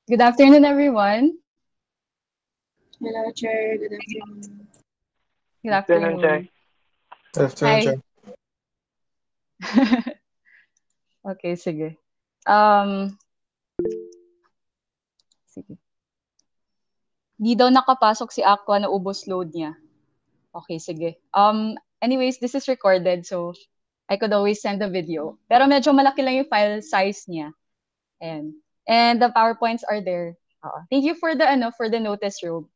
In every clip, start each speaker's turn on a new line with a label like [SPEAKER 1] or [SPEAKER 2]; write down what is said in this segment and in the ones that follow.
[SPEAKER 1] Good afternoon, everyone.
[SPEAKER 2] Hello, Chair. Good afternoon.
[SPEAKER 1] Good
[SPEAKER 3] Afternoon, Chair.
[SPEAKER 1] afternoon.
[SPEAKER 4] Good afternoon,
[SPEAKER 1] Hi.
[SPEAKER 4] Chair.
[SPEAKER 1] Okay, sige. Um, sige. Di daw nakapasok si Aqua na ubos load niya. Okay, sige. Anyways, this is recorded, so I could always send a video. Pero medyo malaki lang yung file size niya. Ayan. And the PowerPoints are there. Thank you for the notice, Rob.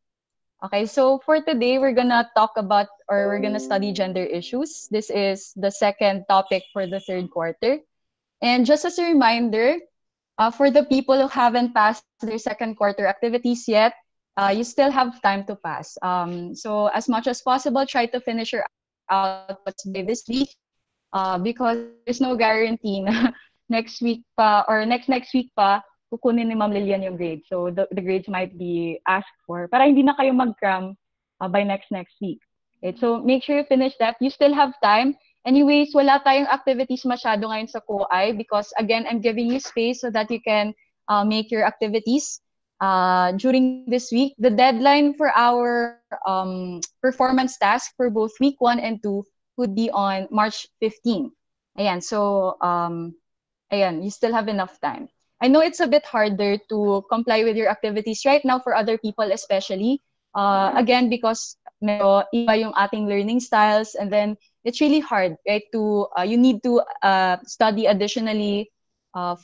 [SPEAKER 1] Okay, so for today, we're gonna talk about or we're gonna study gender issues. This is the second topic for the third quarter. And just as a reminder, for the people who haven't passed their second quarter activities yet, you still have time to pass. So as much as possible, try to finish your outputs by this week because there's no guarantee na next week pa or next week pa kukunin ni Ma'am Lilian yung grade. So the grades might be asked for para hindi na kayo mag-cram by next week. Okay, so make sure you finish that. You still have time. Anyways, wala tayong activities masyado ngayon sa COI because again, I'm giving you space so that you can make your activities during this week. The deadline for our performance task for both week 1 and 2 would be on March 15. Ayan, so ayan, you still have enough time. I know it's a bit harder to comply with your activities right now for other people especially. Again, because medyo iba yung ating learning styles and then it's really hard, right? You need to study additionally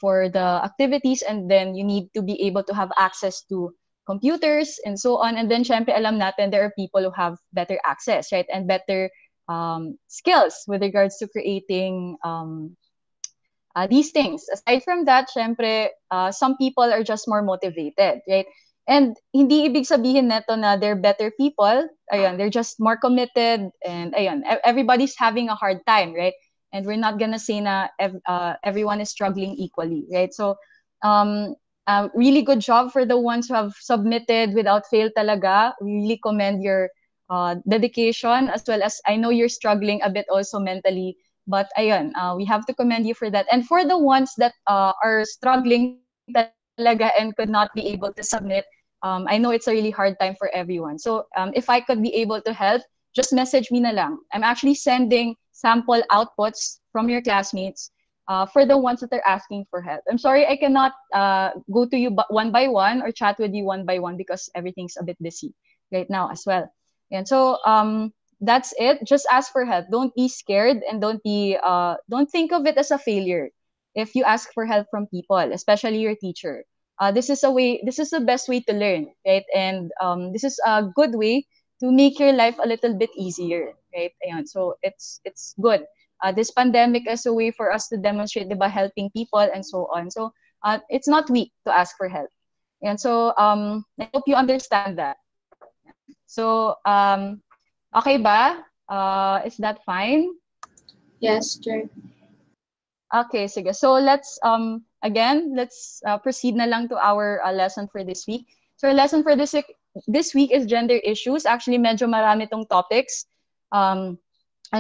[SPEAKER 1] for the activities and then you need to be able to have access to computers and so on. And then syempre alam natin there are people who have better access, right? And better skills with regards to creating these things. Aside from that, syempre, some people are just more motivated, right? And hindi ibig sabihin neto na they're better people. Ayun, they're just more committed and ayun, everybody's having a hard time, right? And we're not gonna say na everyone is struggling equally, right? So, really good job for the ones who have submitted without fail talaga. We really commend your dedication as well as I know you're struggling a bit also mentally. But ayun, we have to commend you for that. And for the ones that are struggling talaga and could not be able to submit, I know it's a really hard time for everyone. So if I could be able to help, just message me na lang. I'm actually sending sample outputs from your classmates for the ones that are asking for help. I'm sorry I cannot go to you one by one or chat with you one by one because everything's a bit busy right now as well. And so that's it. Just ask for help. Don't be scared and don't think of it as a failure if you ask for help from people, especially your teacher. This is the best way to learn, right? And this is a good way to make your life a little bit easier, right? Ayan. So it's good. This pandemic is a way for us to demonstrate by helping people and so on. So it's not weak to ask for help. And so I hope you understand that. So okay ba? Is that fine?
[SPEAKER 2] Yes, Chair.
[SPEAKER 1] Okay, sige. So let's proceed na lang to our lesson for this week. So our lesson for this week is gender issues. Actually, medyo marami tong topics. I'm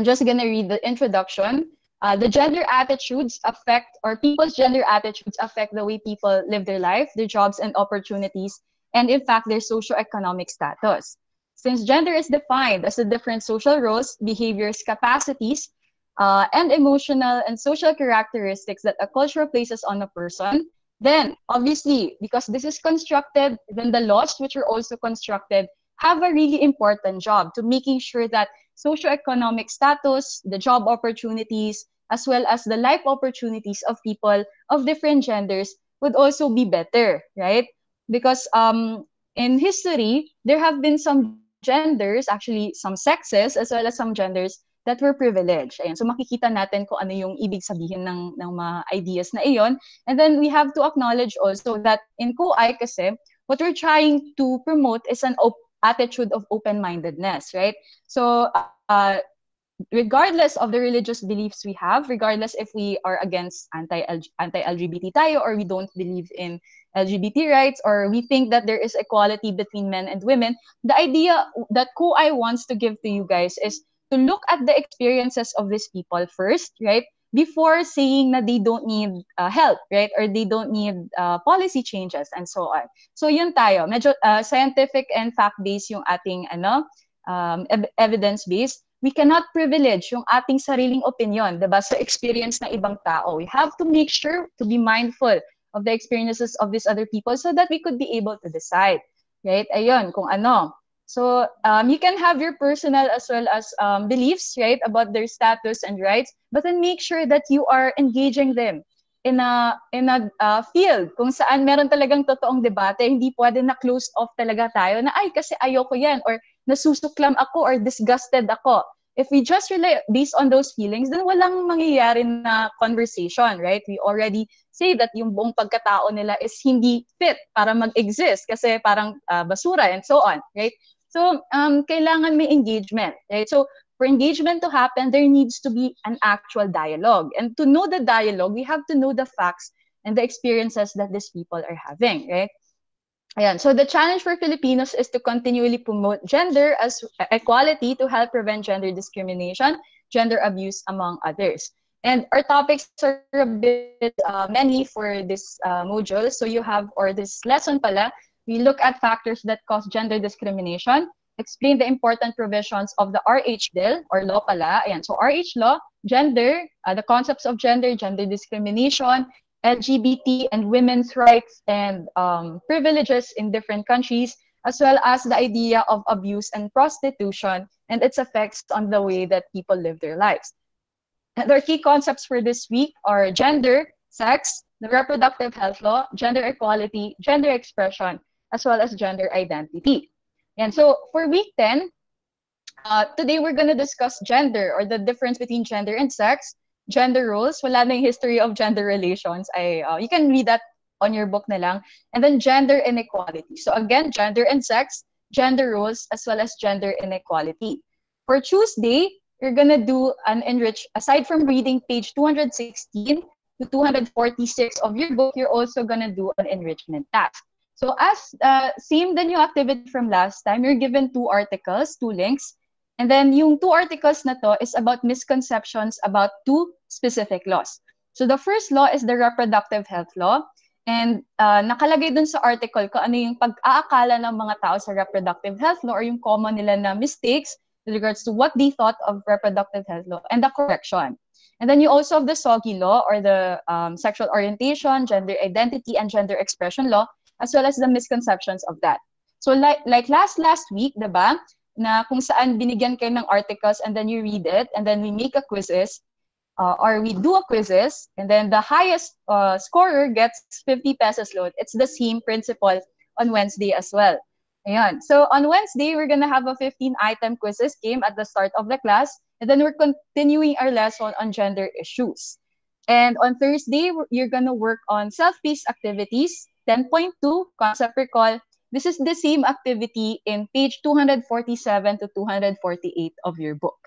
[SPEAKER 1] just gonna read the introduction. The gender attitudes affect, or people's gender attitudes affect the way people live their life, their jobs and opportunities, and in fact, their socioeconomic status. Since gender is defined as the different social roles, behaviors, capacities, and emotional and social characteristics that a culture places on a person, then obviously, because this is constructed, then the laws which are also constructed have a really important job to making sure that socioeconomic status, the job opportunities, as well as the life opportunities of people of different genders would also be better, right? Because in history, there have been some genders, actually some sexes, as well as some genders that were privileged. Ayan. So makikita natin kung ano yung ibig sabihin ng mga ideas na iyon. And then we have to acknowledge also that in COI kasi, what we're trying to promote is an attitude of open-mindedness, right? So regardless of the religious beliefs we have, regardless if we are against anti-LGBT tayo or we don't believe in LGBT rights or we think that there is equality between men and women, the idea that COI wants to give to you guys is to look at the experiences of these people first, right? before saying na they don't need help, right? Or they don't need policy changes and so on. So yun tayo, medyo scientific and fact-based yung ating evidence-based. We cannot privilege yung ating sariling opinion, diba, sa experience ng ibang tao. We have to make sure to be mindful of the experiences of these other people so that we could be able to decide, right? Ayun, kung ano. So you can have your personal as well as beliefs, right, about their status and rights, but then make sure that you are engaging them in a field kung saan meron talagang totoong debate. Hindi pwede na closed off talaga tayo na ay kasi ayoko yan or nasusuklam ako or disgusted ako. If we just rely based on those feelings, then walang mangyayari na conversation, right? We already say that yung buong pagkatao nila is hindi fit para mag-exist kasi parang basura and so on, right? So, kailangan may engagement, right? So, for engagement to happen, there needs to be an actual dialogue. And to know the dialogue, we have to know the facts and the experiences that these people are having, right? Ayan. So the challenge for Filipinos is to continually promote gender as equality to help prevent gender discrimination, gender abuse, among others. And our topics are a bit many for this module. So you have, or this lesson pala, we look at factors that cause gender discrimination, explain the important provisions of the RH bill, or law pala. Ayan. So RH law, gender, the concepts of gender, gender discrimination, LGBT and women's rights and privileges in different countries, as well as the idea of abuse and prostitution and its effects on the way that people live their lives. And our key concepts for this week are gender, sex, the reproductive health law, gender equality, gender expression, as well as gender identity. And so for week 10, today we're going to discuss gender, or the difference between gender and sex, gender roles. Wala na yung history of gender relations. You can read that on your book na lang. And then gender inequality. So again, gender and sex, gender roles, as well as gender inequality. For Tuesday, you're going to do an enrich, aside from reading page 216 to 246 of your book, you're also going to do an enrichment task. So as same the new activity from last time, you're given 2 articles, 2 links. And then yung 2 articles na to is about misconceptions about 2 specific laws. So the first law is the reproductive health law. And nakalagay dun sa article ko ano yung pag-aakala ng mga tao sa reproductive health law, or yung common nila na mistakes with regards to what they thought of reproductive health law and the correction. And then you also have the SOGI law, or the sexual orientation, gender identity, and gender expression law, as well as the misconceptions of that. So like last week, diba? Na kung saan binigyan kayo ng articles and then you read it and then we make a quizzes or we do a quizzes and then the highest scorer gets 50 pesos load. It's the same principle on Wednesday as well. Ayan. So on Wednesday, we're gonna have a 15-item quizzes game at the start of the class, and then we're continuing our lesson on gender issues. And on Thursday, you're gonna work on self-paced activities, 10.2, concept recall. This is the same activity in page 247 to 248 of your book.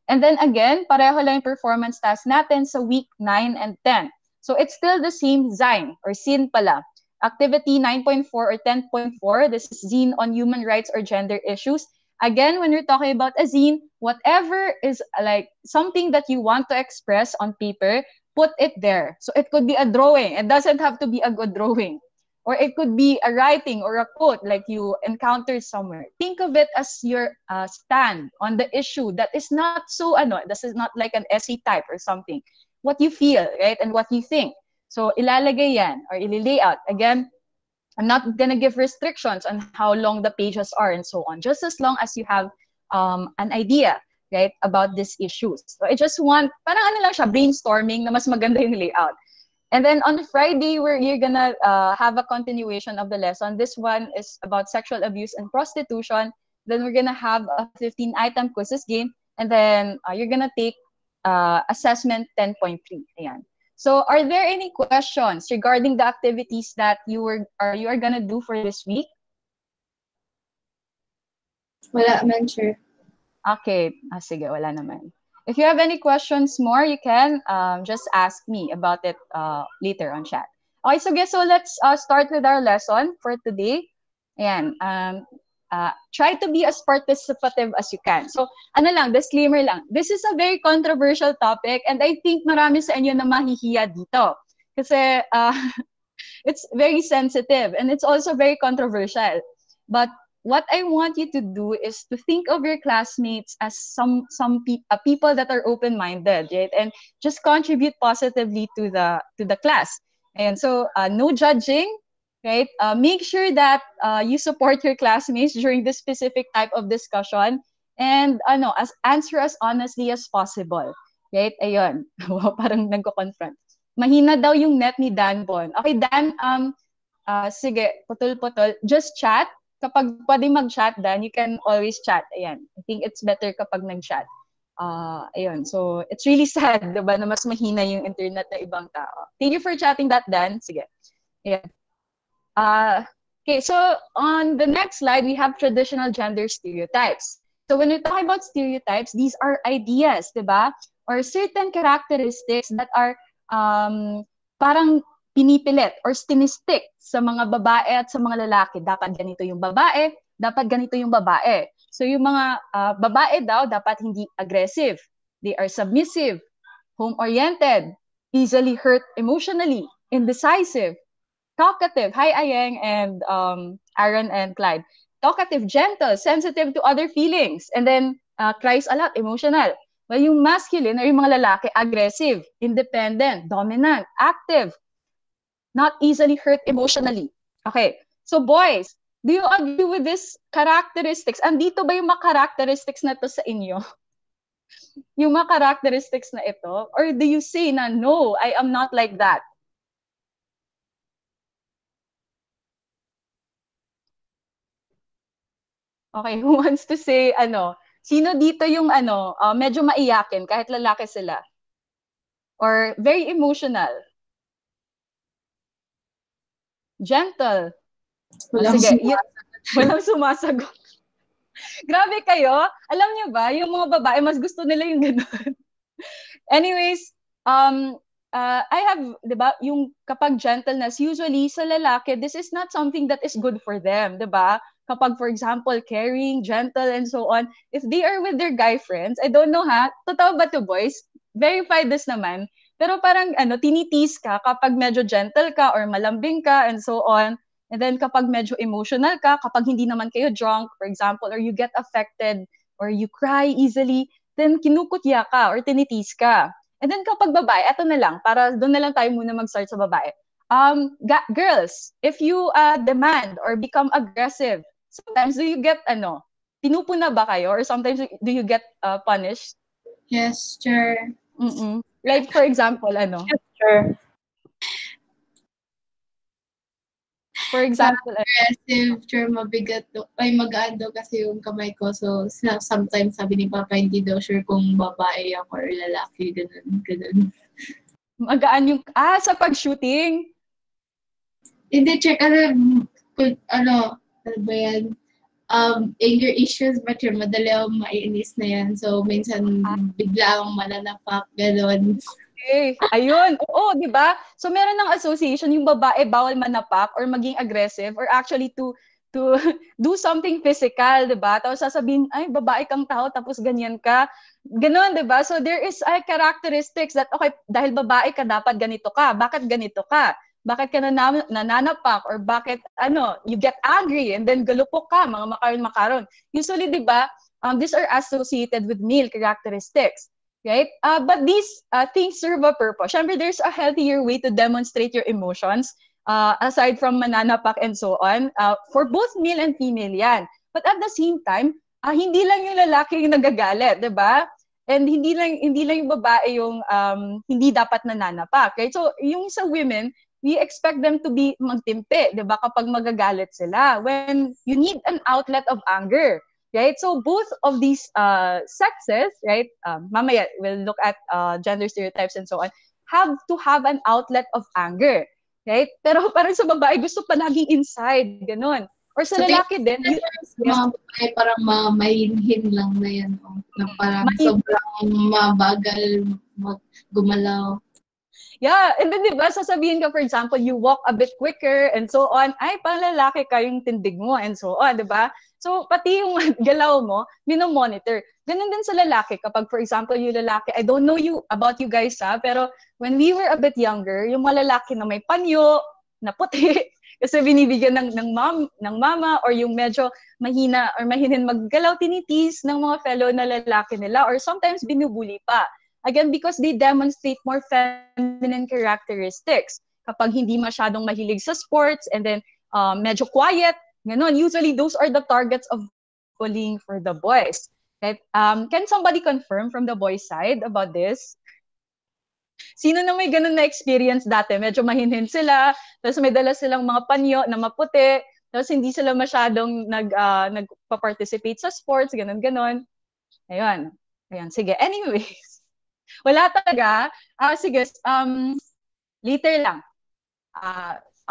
[SPEAKER 1] And then again, pareho lang yung performance task natin sa week 9 and 10. So it's still the same zine, or SIN pala. Activity 9.4 or 10.4, this is zine on human rights or gender issues. Again, when you're talking about a zine, whatever is like something that you want to express on paper, put it there. So it could be a drawing. It doesn't have to be a good drawing. Or it could be a writing or a quote like you encountered somewhere. Think of it as your stand on the issue that is not so, this is not like an essay type or something. What you feel, right? And what you think. So ilalagay yan or ili-layout. Again, I'm not gonna give restrictions on how long the pages are and so on. Just as long as you have an idea, right, about these issues. So I just want, parang ano lang siya, brainstorming na mas maganda yung layout. And then on Friday, you're gonna have a continuation of the lesson. This one is about sexual abuse and prostitution. Then we're gonna have a 15-item quizzes game, and then you're gonna take assessment 10.3. Ayan. So are there any questions regarding the activities that you are gonna do for this week?
[SPEAKER 2] Wala man, sir.
[SPEAKER 1] Okay. Sige, wala naman. If you have any questions more, you can just ask me about it later on chat. Okay, so let's start with our lesson for today. Ayan. try to be as participative as you can. So, ano lang, disclaimer lang. This is a very controversial topic and I think marami sa inyo na mahihiya dito. Kasi it's very sensitive and it's also very controversial. But what I want you to do is to think of your classmates as people that are open-minded, right? And just contribute positively to the class. And so no judging, right? Make sure that you support your classmates during this specific type of discussion and answer as honestly as possible. Right? Ayun. Parang nagko-confront. Mahina daw yung net ni Dan Bon. Okay, Dan, sige, putol-putol. Just chat. Kapag pwede mag-chat, Dan, you can always chat. Ayan. I think it's better kapag nag-chat. Ayun. So, it's really sad, diba, na mas mahina yung internet na ibang tao. Thank you for chatting that, Dan. Sige. Ayan. Okay, so on the next slide, we have traditional gender stereotypes. So when we're talking about stereotypes, these are ideas, diba? Or certain characteristics that are parang pinipilit or stinistik sa mga babae at sa mga lalaki. Dapat ganito yung babae, dapat ganito yung babae. So yung mga babae daw, dapat hindi aggressive. They are submissive, home-oriented, easily hurt emotionally, indecisive, talkative. Hi, Ayeng and Aaron and Clyde. Talkative, gentle, sensitive to other feelings, and then cries a lot, emotional. Well, yung masculine or yung mga lalaki, aggressive, independent, dominant, active, not easily hurt emotionally. Okay, so boys, do you agree with these characteristics? Andito ba yung mga characteristics na to sa inyo? Yung mga characteristics na ito? Or do you say na, no, I am not like that? Okay, who wants to say, sino dito yung, medyo maiyakin kahit lalaki sila? Or very emotional? Gentle? Sige, walang sumasagot. Grabe kayo. Alam niyo ba, yung mga babae, mas gusto nila yung gano'n. Anyways, I have, di ba, yung kapag gentleness, usually sa lalaki, this is not something that is good for them, di ba? Kapag, for example, caring, gentle, and so on, if they are with their guy friends, I don't know ha, totoo ba to boys? Verify this naman. Pero parang, tinitis ka kapag medyo gentle ka or malambing ka and so on. And then kapag medyo emotional ka, kapag hindi naman kayo drunk, for example, or you get affected, or you cry easily, then kinukutya ka or tinitis ka. And then kapag babae, eto na lang, para doon na lang tayo muna mag-start sa babae. Girls, if you demand or become aggressive, sometimes do you get, pinupuna ba kayo? Or sometimes do you get punished?
[SPEAKER 2] Yes, sure.
[SPEAKER 1] Like, for example,
[SPEAKER 2] Yes, sure.
[SPEAKER 1] For example,
[SPEAKER 2] aggressive, sure, mabigat. Ay, magaan daw kasi yung kamay ko. So, sometimes sabi ni Papa, hindi daw sure kung babae ako or lalaki. Ganun.
[SPEAKER 1] Magaan yung, sa pag-shooting?
[SPEAKER 2] Hindi, check, ano ba yan? Anger issues, but sure, madali akong maiinis na yan. So, minsan, bigla akong mananapak, gano'n.
[SPEAKER 1] Okay. Ayun. Oo, di ba? So, meron ng association, yung babae bawal manapak or maging aggressive or actually to do something physical, di ba? Tapos sasabihin, ay, babae kang tao, tapos ganyan ka. Ganon, di ba? So, there is characteristics that, okay, dahil babae ka, dapat ganito ka. Bakit ganito ka? Bakit ka nananapak? Or bakit, you get angry and then galupok ka, mga makaron-makaron. Usually, di ba, these are associated with male characteristics. Right? But these things serve a purpose. Syempre, there's a healthier way to demonstrate your emotions aside from mananapak and so on. For both male and female yan. But at the same time, hindi lang yung lalaki yung nagagalit, di ba? And hindi lang yung babae yung hindi dapat nananapak. Right? So, yung sa women, we expect them to be magtimpe, di ba? Kapag magagalit sila. When you need an outlet of anger. Right? So both of these sexes, right? Mamaya we'll look at gender stereotypes and so on, have to have an outlet of anger. Right? Pero parang sa babae, gusto palaging inside. Ganon. Or sa lalaki din.
[SPEAKER 2] Mga babae parang mahinhin lang na yan. Na parang sobrang mabagal gumalaw.
[SPEAKER 1] Yeah, and then diba, sasabihin ka, for example, you walk a bit quicker and so on. Ay, pang lalaki ka yung tindig mo and so on, diba? So, pati yung galaw mo, minomonitor. Ganun din sa lalaki. Kapag, for example, yung lalaki, I don't know about you guys, pero when we were a bit younger, yung mga lalaki na may panyo, na puti, kasi binibigyan ng mama, or yung medyo mahina or mahinin maggalaw, tinitis ng mga fellow na lalaki nila, or sometimes binubuli pa. Again, because they demonstrate more feminine characteristics. Kapag hindi masyadong mahilig sa sports and then medyo quiet, ganun. Usually, those are the targets of bullying for the boys. Right? Can somebody confirm from the boys' side about this? Sino na may ganun na experience dati? Medyo mahinhin sila, tapos may dala silang mga panyo na maputi, tapos hindi sila masyadong nagpa-participate sa sports, ganun-ganon. Ayun. Ayun, sige. Anyways, wala talaga. Sige, later lang.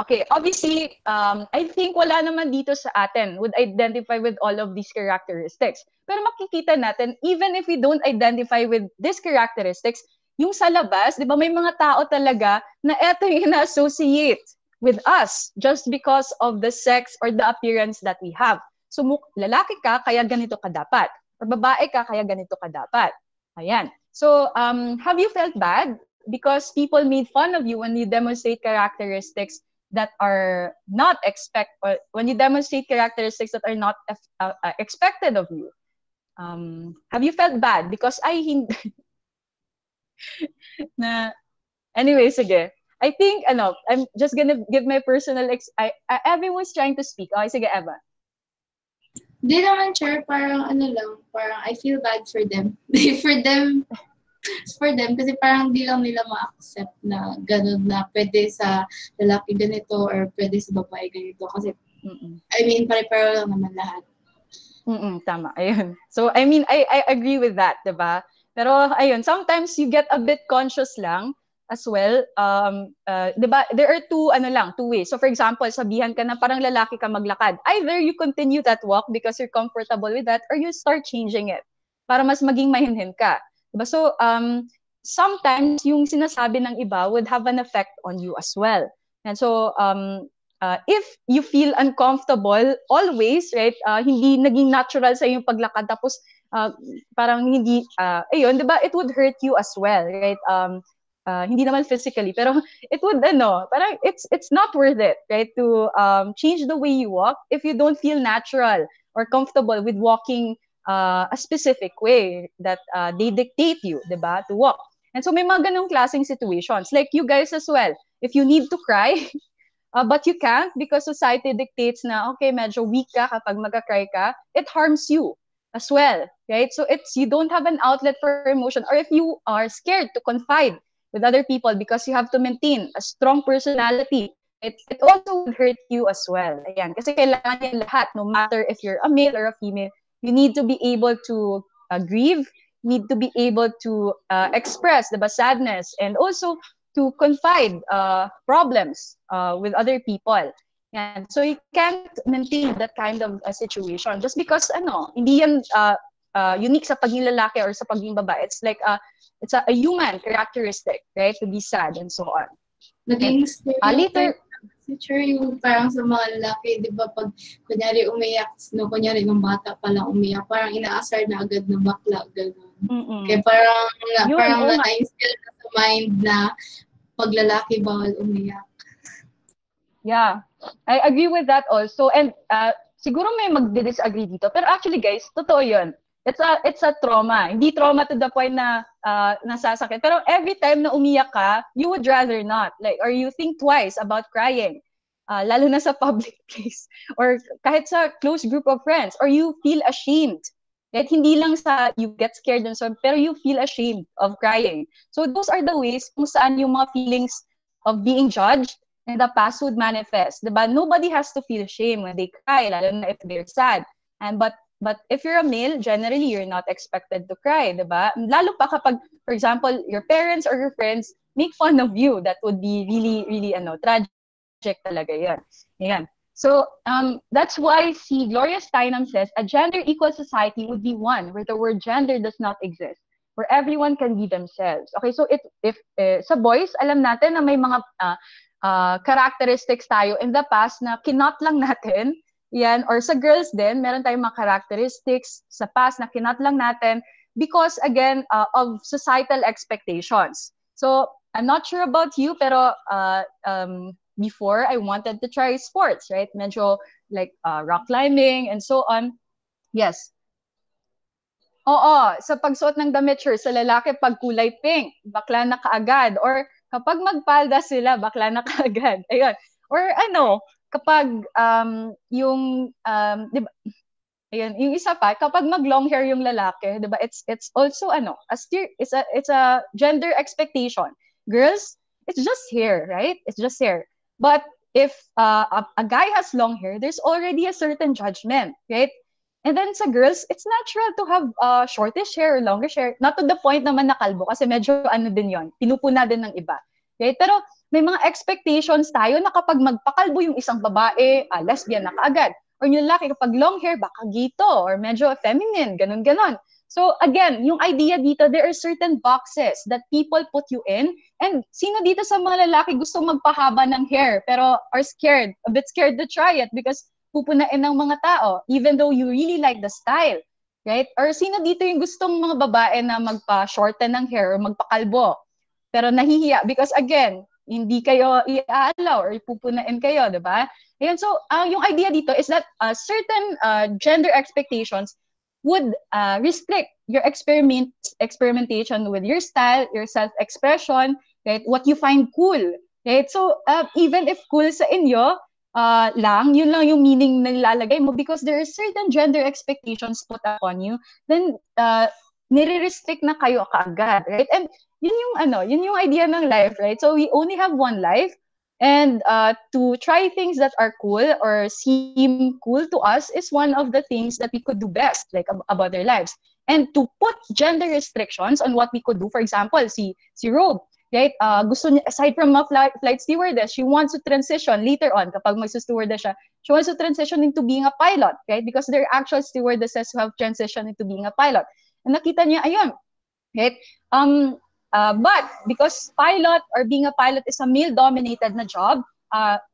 [SPEAKER 1] Okay, obviously, I think wala naman dito sa atin would identify with all of these characteristics. Pero makikita natin, even if we don't identify with these characteristics, yung sa labas, di ba, may mga tao talaga na eto yung na-associate with us just because of the sex or the appearance that we have. So, lalaki ka, kaya ganito ka dapat. Or babae ka, kaya ganito ka dapat. Ayan. So, have you felt bad because people made fun of you when you demonstrate characteristics that are not or when you demonstrate characteristics that are not expected of you? Have you felt bad because na anyway, sige. I think I'm just gonna give my personal everyone's trying to speak. Okay, sige, Eva.
[SPEAKER 2] Di naman, sure, parang parang I feel bad for them. for them, kasi parang di lang nila ma-accept na ganun na pwede sa lalaki ganito or pwede sa babae ganito. Kasi, I mean, pare-paro lang naman lahat.
[SPEAKER 1] Tama, ayun. So, I mean, I agree with that, diba? Pero, ayun, sometimes you get a bit conscious lang as well. Diba, there are two ways. So, for example, sabihan ka na parang lalaki ka maglakad. Either you continue that walk because you're comfortable with that, or you start changing it para mas maging mahinhin ka. Diba? So, sometimes yung sinasabi ng iba would have an effect on you as well. And so, if you feel uncomfortable always, right, hindi naging natural sa yung paglakad, tapos parang hindi, ayun, diba, it would hurt you as well, right? Hindi naman physically, pero it would, parang it's not worth it, right, to change the way you walk if you don't feel natural or comfortable with walking a specific way that they dictate you, diba, to walk. And so may mga ganong klaseng situations. Like you guys as well, if you need to cry, but you can't because society dictates na, okay, medyo weak ka kapag magka-cry ka, it harms you as well, right? So you don't have an outlet for emotion, or if you are scared to confide with other people because you have to maintain a strong personality, it also would hurt you as well. Ayan, kasi kailangan yan lahat, no matter if you're a male or a female, you need to be able to grieve, need to be able to express the sadness, and also to confide problems with other people. And so you can't maintain that kind of situation just because hindi yan unique sa pagiging lalaki or sa pagiging babae. It's like it's a human characteristic, right? To be sad and so on.
[SPEAKER 2] Naging stereotype teacher yung parang sa mga lalaki, di ba, pag kunyari umiyak, no, kunyari ng bata pa lang umiyak, parang inaasar na agad na bakla, gano'n. Kaya parang na-instill na sa mind na pag lalaki bawal umiyak.
[SPEAKER 1] Yeah, I agree with that also. And siguro may magdi-disagree dito. Pero actually guys, totoo yun. It's a trauma. Hindi trauma to the point na nasasakit. Pero every time na umiyak ka, you would rather not. Like, or you think twice about crying. Lalo na sa public place. Or kahit sa close group of friends. Or you feel ashamed. Kahit hindi lang sa you get scared and so on, pero you feel ashamed of crying. So those are the ways kung saan yung mga feelings of being judged in the past would manifest. Diba? Nobody has to feel shame when they cry, lalo na if they're sad. But if you're a male, generally, you're not expected to cry, diba? Lalo pa kapag, for example, your parents or your friends make fun of you, that would be really, really, tragic talaga yan. Yan. So, that's why Gloria Steinem says, a gender-equal society would be one where the word gender does not exist, where everyone can be themselves. Okay, so if sa boys, alam natin na may mga characteristics tayo in the past na kinot lang natin. Yan, or sa girls din, meron tayong mga characteristics sa past na kinot lang natin because, again, of societal expectations. So, I'm not sure about you, pero before, I wanted to try sports, right? Medyo like rock climbing and so on. Yes. Oo, sa pagsuot ng damit, sure. Sa lalaki, pag kulay pink, bakla na kaagad. Or kapag magpalda sila, bakla na kaagad. Ayun. Or ano, kapag di ba, ayun, yung isa pa, kapag mag-long hair yung lalaki, di ba, it's also it's a gender expectation. Girls, it's just hair, right? It's just hair. But if a guy has long hair, there's already a certain judgment, right? And then sa girls, it's natural to have shortish hair or longish hair. Not to the point naman na kalbo kasi medyo ano din yon, pinupuna din ng iba. Okay? Pero may mga expectations tayo na kapag magpakalbo yung isang babae, lesbian na kaagad. Or yung lalaki, kapag long hair, baka gito or medyo feminine, ganun-ganon. So again, yung idea dito, there are certain boxes that people put you in. And sino dito sa mga lalaki gusto magpahaba ng hair pero are scared, a bit scared to try it because pupunain ng mga tao, even though you really like the style, right? Or sino dito yung gustong mga babae na magpa-shorten ng hair or magpakalbo, pero nahihiya because again, hindi kayo i-allow or ipupunain kayo, di ba? Ayan, so yung idea dito is that certain gender expectations would restrict your experimentation with your style, your self-expression, right? What you find cool, right? So even if cool sa inyo, yun lang yung meaning na nilalagay mo because there are certain gender expectations put upon you, then nire-restrict na kayo kaagad, right? And yun yung idea ng life, right? So we only have one life, and to try things that are cool or seem cool to us is one of the things that we could do best, like about our lives. And to put gender restrictions on what we could do, for example, si Rob, right? Gusto niya, aside from a flight stewardess, she wants to transition later on, kapag magsa-stewardess siya, she wants to transition into being a pilot, right? Because there are actual stewardesses who have transitioned into being a pilot. And nakita niya, ayun, right? But because pilot or being a pilot is a male-dominated na job,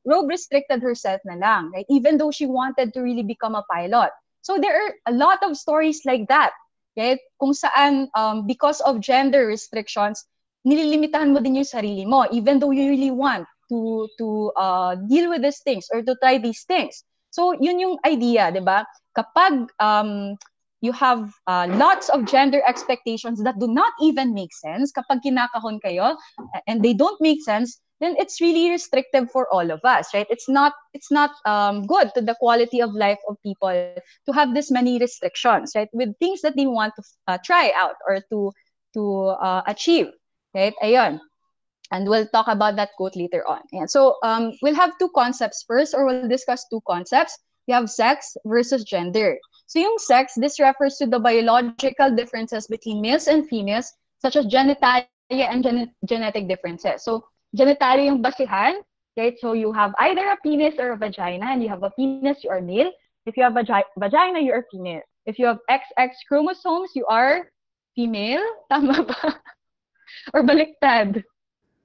[SPEAKER 1] Rob restricted herself na lang, right? Even though she wanted to really become a pilot. So there are a lot of stories like that, right? Kung saan, because of gender restrictions, nililimitahan mo din yung sarili mo, even though you really want to deal with these things or to try these things. So yun yung idea, di ba? Kapag you have lots of gender expectations that do not even make sense, kapag kinakahon kayo and they don't make sense, then it's really restrictive for all of us, right? It's not good to the quality of life of people to have this many restrictions, right? With things that they want to try out or to achieve, right? Ayun. And we'll talk about that quote later on. And so we'll have two concepts first, or we'll discuss two concepts. We have sex versus gender. So yung sex, this refers to the biological differences between males and females, such as genitalia and genetic differences. So genitalia yung basihan, right? So you have either a penis or a vagina, and you have a penis, you are male. If you have a vagina, you are female. If you have XX chromosomes, you are female. Tama ba? Or baliktad?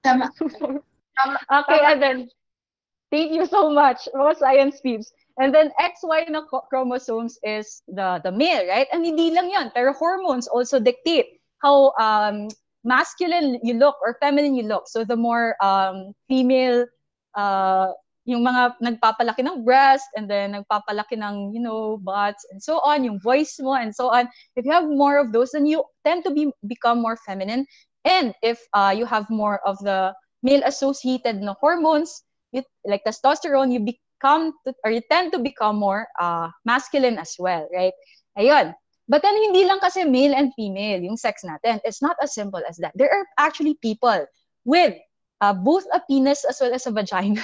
[SPEAKER 2] Tama.
[SPEAKER 1] Okay, and then, thank you so much. Mga science peeps. And then XY na chromosomes is the male, right? And hindi lang yun, pero hormones also dictate how masculine you look or feminine you look. So the more female, yung mga nagpapalaki ng breast and then nagpapalaki ng, butts and so on, yung voice mo and so on. If you have more of those, then you tend to become more feminine. And if you have more of the male-associated hormones, like testosterone, you tend to become more masculine as well, right? Ayun. But then, hindi lang kasi male and female yung sex natin. It's not as simple as that. There are actually people with both a penis as well as a vagina.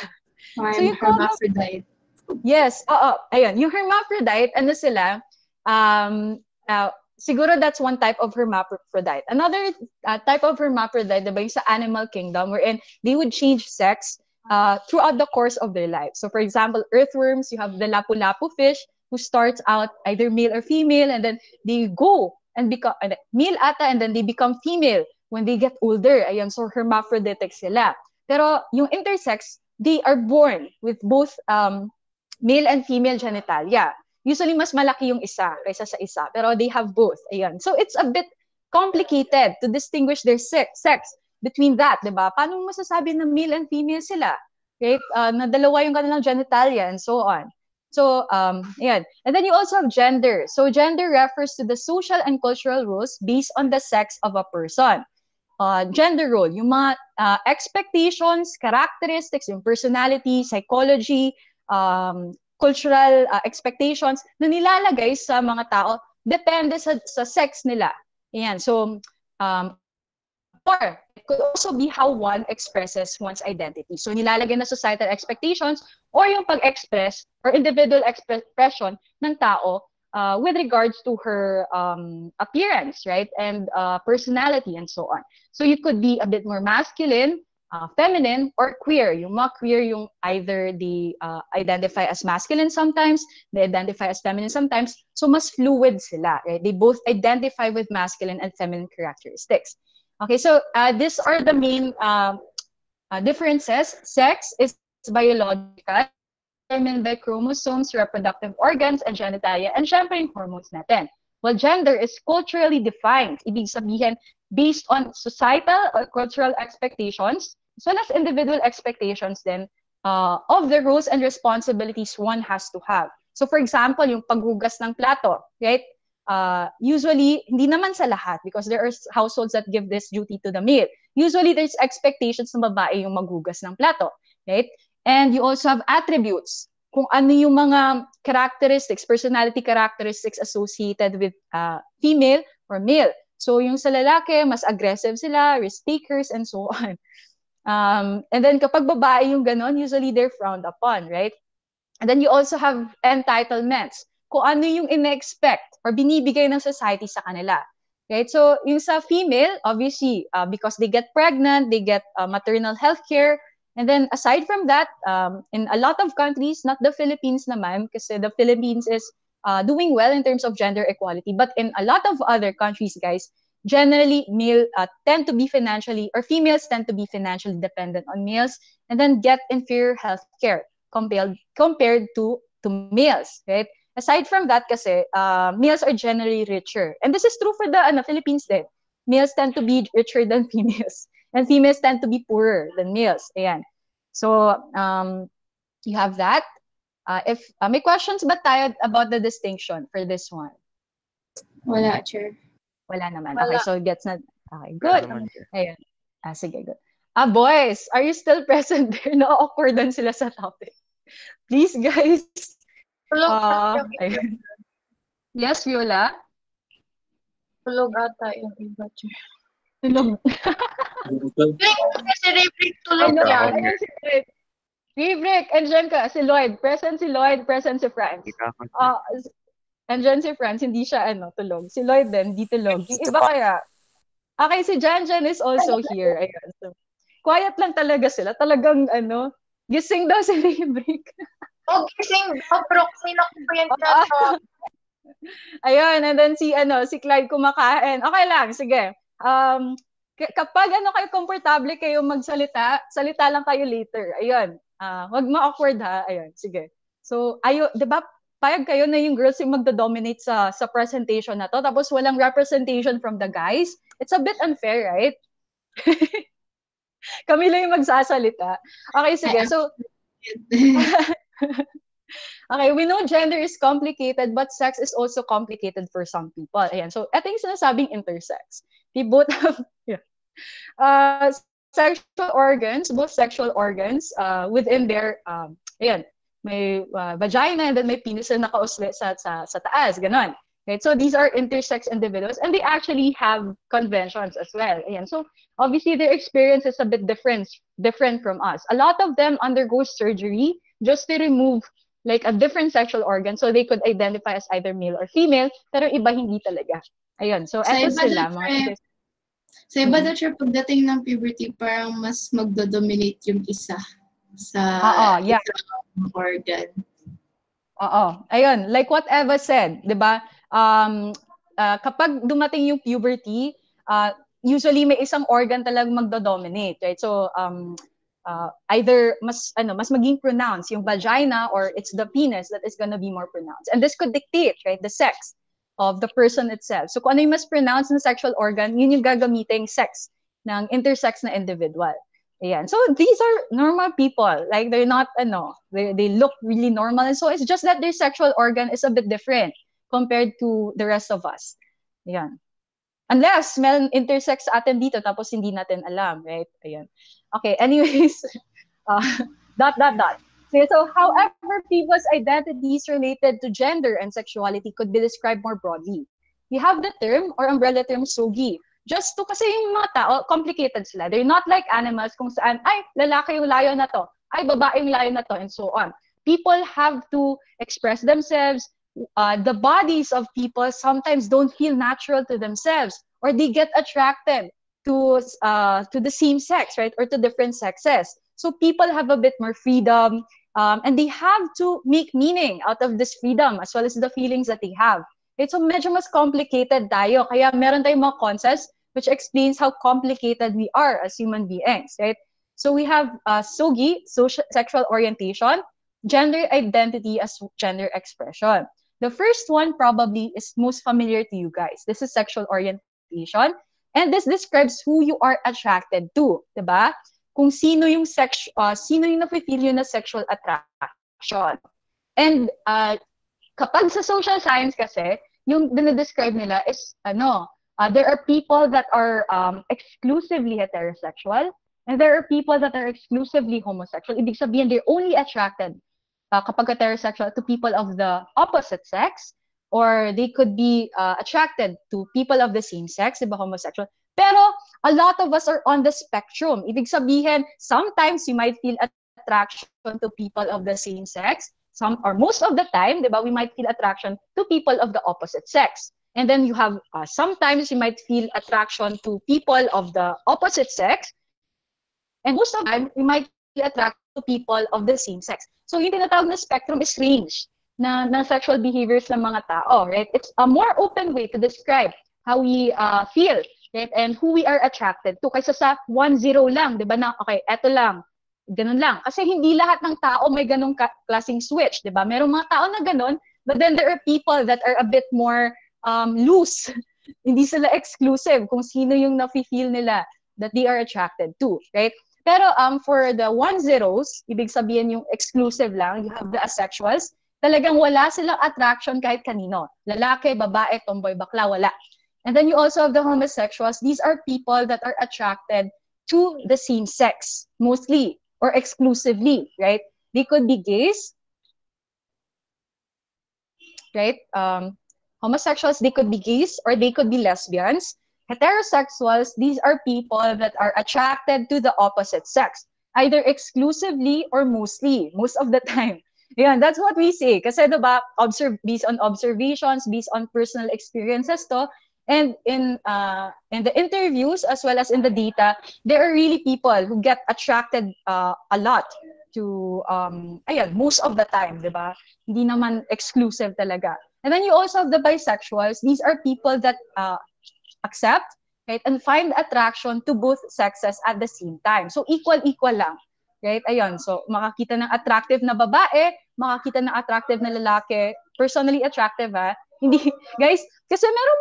[SPEAKER 2] So yung hermaphrodite.
[SPEAKER 1] Yes, ayun. Yung hermaphrodite, ano sila, siguro that's one type of hermaphrodite. Another type of hermaphrodite, diba, yung sa animal kingdom, wherein they would change sex throughout the course of their life. So for example, earthworms, you have the lapu-lapu fish who starts out either male or female, and then they go and become male ata and then they become female when they get older. Ayan, so hermaphroditic sila. Pero yung intersex, they are born with both male and female genitalia. Usually mas malaki yung isa kaysa sa isa, pero they have both. Ayan. So it's a bit complicated to distinguish their sex between that, 'di ba? Paano mo masasabi na male and female sila? Right? Na dalawa yung kanilang genitalia and so on. So, ayan. And then you also have gender. So, gender refers to the social and cultural roles based on the sex of a person. Gender role, yung mga expectations, characteristics, yung personality, psychology, cultural expectations na nilalagay sa mga tao depende sa sex nila. Ayan. So, or it could also be how one expresses one's identity. So, nilalagay na societal expectations or yung pag-express or individual expression ng tao with regards to her appearance, right? And personality and so on. So, you could be a bit more masculine, feminine, or queer. Yung mga queer, yung either they identify as masculine sometimes, they identify as feminine sometimes. So, mas fluid sila, right? They both identify with masculine and feminine characteristics. Okay, so these are the main differences. Sex is biological, determined by chromosomes, reproductive organs, and genitalia, and syempre yung hormones natin. Well, gender is culturally defined. Ibig sabihin, based on societal or cultural expectations, as well as individual expectations then of the roles and responsibilities one has to have. So for example, yung paghugas ng plato, right? Usually, hindi naman sa lahat because there are households that give this duty to the male. Usually, there's expectations ng babae yung maghugas ng plato, right? And you also have attributes. Kung ano yung mga characteristics, personality characteristics associated with female or male. So, yung sa lalaki, mas aggressive sila, risk takers, and so on. And then, kapag babae yung ganon, usually they're frowned upon, right? And then you also have entitlements. Kung ano yung in-expect or binibigay ng society sa kanila. Right? So, yung sa female, obviously, because they get pregnant, they get maternal health care. And then, aside from that, in a lot of countries, not the Philippines naman, kasi the Philippines is doing well in terms of gender equality. But in a lot of other countries, guys, generally, male tend to be financially, or females tend to be financially dependent on males and then get inferior health care compared to males, right? Aside from that kasi, males are generally richer. And this is true for the Philippines din. Males tend to be richer than females. And females tend to be poorer than males. Ayan. So, you have that. If may questions ba tayo about the distinction for this one?
[SPEAKER 2] Wala, Chair.
[SPEAKER 1] Wala naman.
[SPEAKER 3] Wala.
[SPEAKER 1] Okay, so gets na. Okay, good. Ayan. Sige, good. Boys, are you still present there? Na-awkwardan sila sa topic. Please, guys. Ayun. Yes, Viola?
[SPEAKER 3] Tulog ata yung iba, Chair.
[SPEAKER 1] Tulog.
[SPEAKER 3] Si Rebrik tulog yan.
[SPEAKER 1] Ayun si Rebrik, andyan ka. Si Lloyd. Present si Lloyd, present si Franz. Andyan si Franz, hindi siya tulog. Si Lloyd din, di tulog. Yung iba kaya. Okay, si Janjan is also here. Ayun. So, quiet lang talaga sila. Talagang gising daw si Rebrik.
[SPEAKER 3] Gising daw, proxy na ko yan na.
[SPEAKER 1] Ayun, and then si Clyde kumakain. Okay lang, sige. Kapag kayo komportable kayo magsalita, salita lang kayo later. Ayun. Wag ma-awkward ha. Ayun, sige. So, 'di ba? Payag kayo na yung girls yung magdo-dominate sa presentation na to, tapos walang representation from the guys. It's a bit unfair, right? Kami lang yung magsasalita. Okay, sige. So, okay, we know gender is complicated, but sex is also complicated for some people. Ayan. So, ito yung sinasabing intersex. They both have sexual organs, both sexual organs within their, may vagina and then may penis na nakausli sa taas. Ganon. Right? So, these are intersex individuals and they actually have conventions as well. Ayan. So, obviously, their experience is a bit different from us. A lot of them undergo surgery just to remove like a different sexual organ so they could identify as either male or female, pero iba hindi talaga. Ayun, so eto sila.
[SPEAKER 2] Sa iba na siya, pagdating ng puberty, parang mas magdodominate yung isa sa isang organ.
[SPEAKER 1] Oo. Ayun, like what Eva said, di ba? kapag dumating yung puberty, usually may isang organ talagang magdo-dominate, right? So either mas maging pronounced yung vagina or it's the penis that is gonna be more pronounced. And this could dictate, right, the sex of the person itself. So kung ano yung mas pronounced na sexual organ, yun yung gagamiting sex ng intersex na individual. Ayan. So these are normal people. Like they're not they look really normal. And so it's just that their sexual organ is a bit different compared to the rest of us. Ayan. Unless may intersex sa atin dito tapos hindi natin alam, right? Ayan. Okay, anyways, dot. So, however, people's identities related to gender and sexuality could be described more broadly. We have the term or umbrella term sogi. Just to, kasi yung mga tao, complicated sila. They're not like animals kung saan, ay, lalaki yung layo na to, ay, babae yung layo na to, and so on. People have to express themselves. The bodies of people sometimes don't feel natural to themselves, or they get attracted to the same sex, right, or to different sexes. So people have a bit more freedom, and they have to make meaning out of this freedom as well as the feelings that they have. Right? So medyo mas complicated tayo. Kaya meron tayong mga concepts which explains how complicated we are as human beings, right? So we have SOGI, sexual orientation, gender identity as gender expression. The first one probably is most familiar to you guys. This is sexual orientation. And this describes who you are attracted to, diba? Kung sino yung sino yung nafe-feel yun na sexual attraction. And kapag sa social science kasi, yung dinedescribe nila is there are people that are exclusively heterosexual, and there are people that are exclusively homosexual. Ibig sabihin, they're only attracted kapag heterosexual to people of the opposite sex, or they could be attracted to people of the same sex, diba, homosexual. Pero a lot of us are on the spectrum. Ibig sabihin, sometimes you might feel attraction to people of the same sex, or most of the time, diba, we might feel attraction to people of the opposite sex. And then you have, sometimes you might feel attraction to people of the opposite sex, and most of the time, we might feel attracted to people of the same sex. So yung tinatawag na spectrum is range na sexual behaviors ng mga tao, right? It's a more open way to describe how we feel, right? And who we are attracted to. Kaysa sa 1-0 lang, di ba, na okay, eto lang, ganun lang. Kasi hindi lahat ng tao may ganung klaseng switch, di ba? Merong mga tao na ganun, but then there are people that are a bit more loose. Hindi sila exclusive kung sino yung nafe-feel nila that they are attracted to, right? Pero for the 1-0s, ibig sabihin yung exclusive lang, you have the asexuals, talagang wala silang attraction kahit kanino. Lalaki, babae, tomboy, bakla, wala. And then you also have the homosexuals. These are people that are attracted to the same sex, mostly, or exclusively, right? They could be gays, right? Homosexuals, they could be gays, or they could be lesbians. Heterosexuals, these are people that are attracted to the opposite sex, either exclusively or mostly, most of the time. Yeah, that's what we say. Kasi diba, based on observations, based on personal experiences to, and in the interviews as well as in the data, there are really people who get attracted a lot to, most of the time, diba? Hindi naman exclusive talaga. And then you also have the bisexuals. These are people that accept, right, and find attraction to both sexes at the same time. So equal lang. Right? Ayun. So, makakita ng attractive na babae, makakita ng attractive na lalaki, personally attractive, ha? Hindi, guys, kasi lalo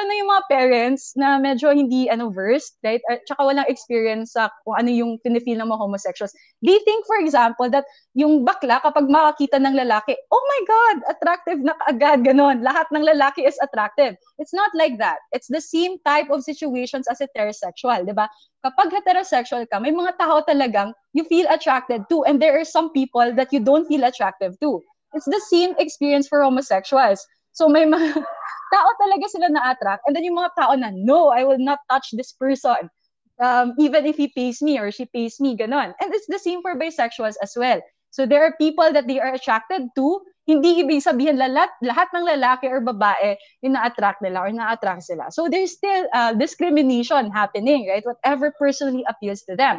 [SPEAKER 1] na yung mga parents na medyo hindi, versed, right? At saka walang experience sa kung ano yung pinifeel ng mga homosexuals. They think, for example, that yung bakla, kapag makakita ng lalaki, oh my God, attractive na kaagad, ganon. Lahat ng lalaki is attractive. It's not like that. It's the same type of situations as heterosexual, di ba? Kapag heterosexual ka, may mga tao talagang you feel attracted to, and there are some people that you don't feel attractive to. It's the same experience for homosexuals. So may mga tao talaga sila na-attract, and then yung mga tao na, no, I will not touch this person, even if he pays me or she pays me, ganon. And it's the same for bisexuals as well. So there are people that they are attracted to, hindi ibig sabihin lahat ng lalaki or babae yung na-attract nila or na-attract sila. So there's still discrimination happening, right? Whatever personally appeals to them.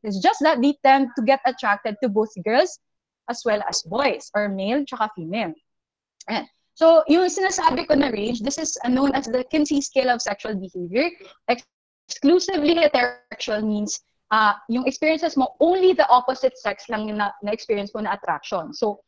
[SPEAKER 1] It's just that they tend to get attracted to both girls as well as boys, or male tsaka female. And So, yung sinasabi ko na range, this is known as the Kinsey scale of sexual behavior. Exclusively heterosexual means yung experiences mo, only the opposite sex lang yung na-experience mo na attraction. So,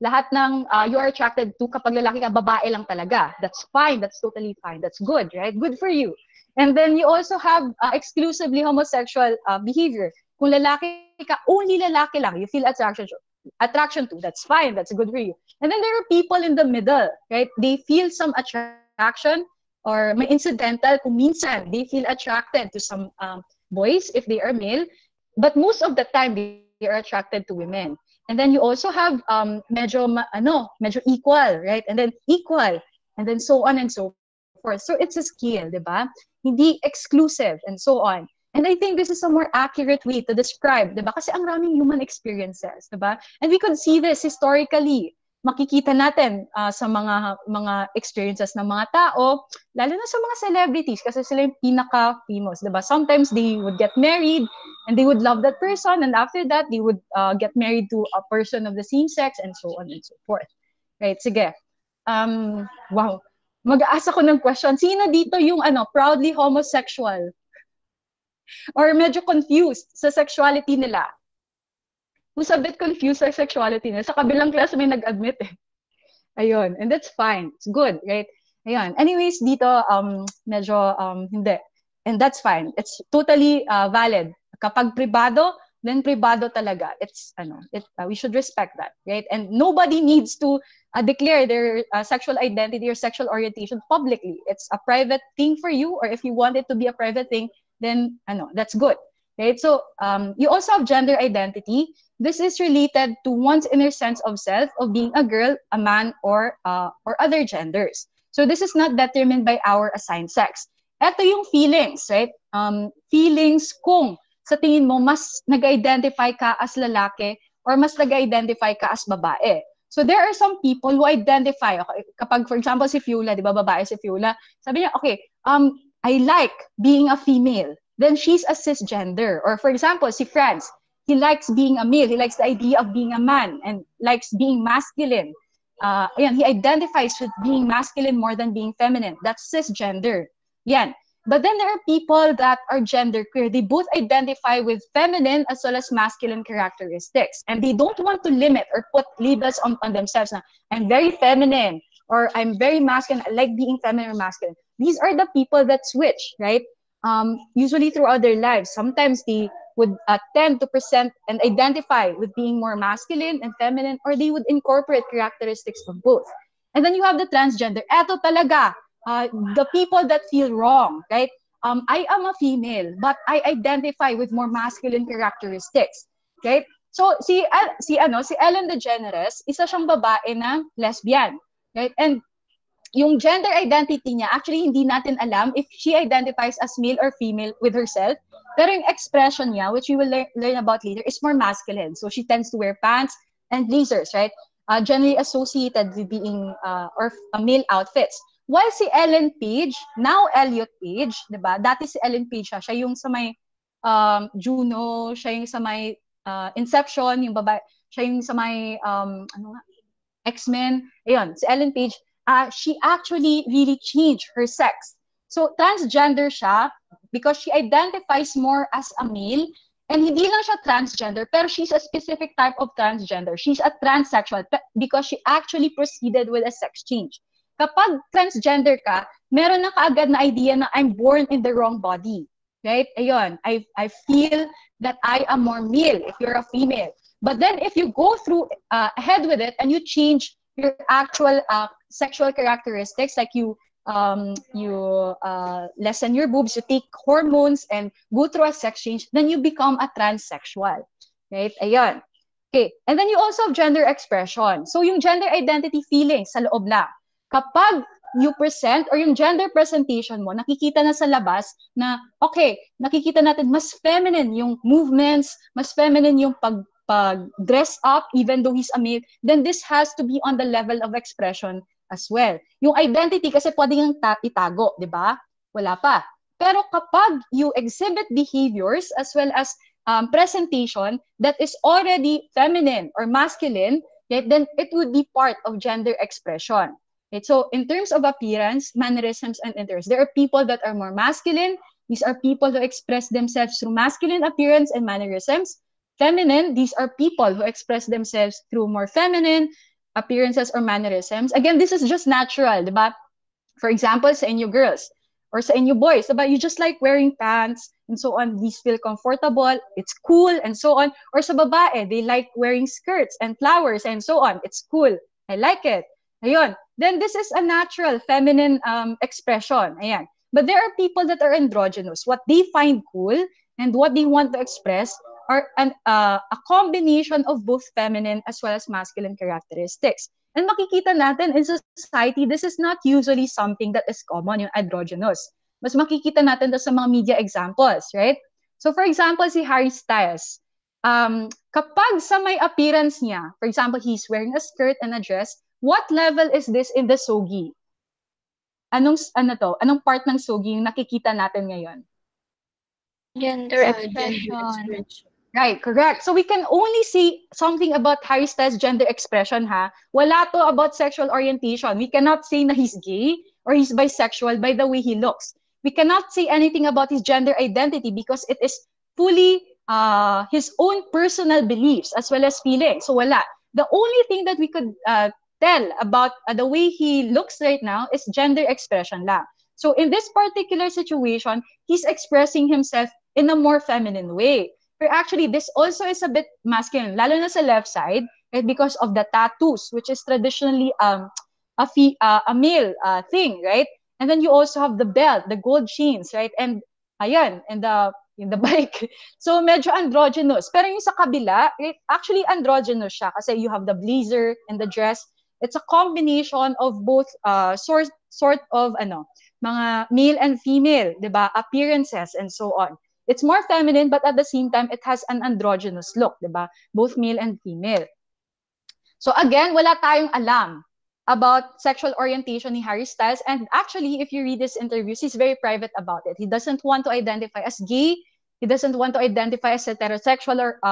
[SPEAKER 1] lahat ng you are attracted to kapag lalaki ka, babae lang talaga. That's fine. That's totally fine. That's good, right? Good for you. And then you also have exclusively homosexual behavior. Kung lalaki ka, only lalaki lang, you feel attraction to, that's fine, that's good for you. And then there are people in the middle, right? They feel some attraction or may incidental kung minsan they feel attracted to some boys if they are male, but most of the time they are attracted to women. And then you also have medyo equal, right? And then equal, and then so on and so forth. So it's a scale, di ba? Hindi exclusive and so on. And I think this is a more accurate way to describe, diba? Kasi ang raming human experiences, diba? And we could see this historically. Makikita natin sa mga experiences ng mga tao, lalo na sa mga celebrities, kasi sila yung pinaka-famous, diba? Sometimes they would get married, and they would love that person, and after that, they would get married to a person of the same sex, and so on and so forth. Right, sige. Wow. Mag-aasa ko ng question. Sino dito yung proudly homosexual? Or medyo confused sa sexuality nila? Who's a bit confused sa sexuality nila? Sa kabilang class may nag-admit eh. Ayun. And that's fine. It's good, right? Ayun. Anyways, dito, medyo hindi. And that's fine. It's totally valid. Kapag pribado, then pribado talaga. It's, we should respect that, right? And nobody needs to declare their sexual identity or sexual orientation publicly. It's a private thing for you, or if you want it to be a private thing, then that's good, right? So you also have gender identity. This is related to one's inner sense of self, of being a girl, a man, or other genders. So this is not determined by our assigned sex. Ito yung feelings, right? Feelings kung sa tingin mo mas nag-identify ka as lalaki or mas nag-identify ka as babae. So there are some people who identify, okay, kapag for example si Fiula, di ba babae si Fiula, sabi niya, okay, I like being a female. Then she's a cisgender. Or for example, si Franz, he likes being a male. He likes the idea of being a man and likes being masculine. He identifies with being masculine more than being feminine. That's cisgender. Yan. But then there are people that are genderqueer. They both identify with feminine as well as masculine characteristics. And they don't want to limit or put labels on themselves. Na, I'm very feminine or I'm very masculine. I like being feminine or masculine. These are the people that switch, right? Usually throughout their lives. Sometimes they would tend to present and identify with being more masculine and feminine, or they would incorporate characteristics of both. And then you have the transgender. Eto talaga, the people that feel wrong, right? I am a female, but I identify with more masculine characteristics, right? So si Ellen DeGeneres, isa siyang babae na lesbian, right? And yung gender identity niya, actually hindi natin alam if she identifies as male or female with herself. Pero yung expression niya, which we will learn about later, is more masculine. So she tends to wear pants and blazers, right? Generally associated with being or male outfits. While si Ellen Page, now Elliot Page, diba? Dati si Ellen Page siya yung sa may Juno, siya yung sa may Inception, yung babae, siya yung sa may X-Men. Ayun, si Ellen Page, she actually really changed her sex. So transgender siya because she identifies more as a male, and hindi lang siya transgender, pero she's a specific type of transgender. She's a transsexual because she actually proceeded with a sex change. Kapag transgender ka, meron na kaagad na idea na I'm born in the wrong body. Right? Ayun, I feel that I am more male if you're a female. But then if you go through ahead with it and you change your actual sexual characteristics, like you lessen your boobs, you take hormones and go through a sex change, then you become a transsexual. Right? Ayun. Okay. And then you also have gender expression. So yung gender identity feeling sa loob lang. Kapag you present or yung gender presentation mo, nakikita na sa labas na, okay, nakikita natin mas feminine yung movements, mas feminine yung pag-dress up even though he's a male, then this has to be on the level of expression as well. Yung identity kasi pwede yung itago, di ba? Wala pa. Pero kapag you exhibit behaviors as well as presentation that is already feminine or masculine, right, then it would be part of gender expression. Right? So in terms of appearance, mannerisms, and interests, there are people that are more masculine. These are people who express themselves through masculine appearance and mannerisms. Feminine, these are people who express themselves through more feminine appearances or mannerisms. Again, this is just natural, diba? For example, sa inyo girls or sa inyo boys, diba? You just like wearing pants and so on. These feel comfortable, it's cool, and so on. Or sa babae, they like wearing skirts and flowers and so on. It's cool. I like it. Ayun. Then this is a natural feminine expression. Ayan. But there are people that are androgynous. What they find cool and what they want to express are a combination of both feminine as well as masculine characteristics. And makikita natin in society, this is not usually something that is common, yung androgynous. Mas makikita natin sa mga media examples, right? So for example, si Harry Styles, kapag sa may appearance niya, for example, he's wearing a skirt and a dress, what level is this in the sogi? Anong part ng sogi yung nakikita natin ngayon?
[SPEAKER 3] Gender
[SPEAKER 2] Gender
[SPEAKER 3] expression.
[SPEAKER 2] expression.
[SPEAKER 1] Right, correct. So we can only see something about Harry Styles' gender expression, ha? Wala to about sexual orientation. We cannot say na he's gay or he's bisexual by the way he looks. We cannot say anything about his gender identity because it is fully his own personal beliefs as well as feelings. So wala. The only thing that we could tell about the way he looks right now is gender expression lang. So in this particular situation, he's expressing himself in a more feminine way. But actually, this also is a bit masculine, lalo na sa left side, right? Because of the tattoos, which is traditionally a male thing, right? And then you also have the belt, the gold chains, right? And ayan, in the bike. So medyo androgynous. Pero yung sa kabila, actually androgynous siya kasi you have the blazer and the dress. It's a combination of both sort of mga male and female, 'di ba? Appearances and so on. It's more feminine, but at the same time, it has an androgynous look, diba? Both male and female. So again, wala tayong alam about sexual orientation ni Harry Styles. And actually, if you read his interviews, he's very private about it. He doesn't want to identify as gay. He doesn't want to identify as heterosexual or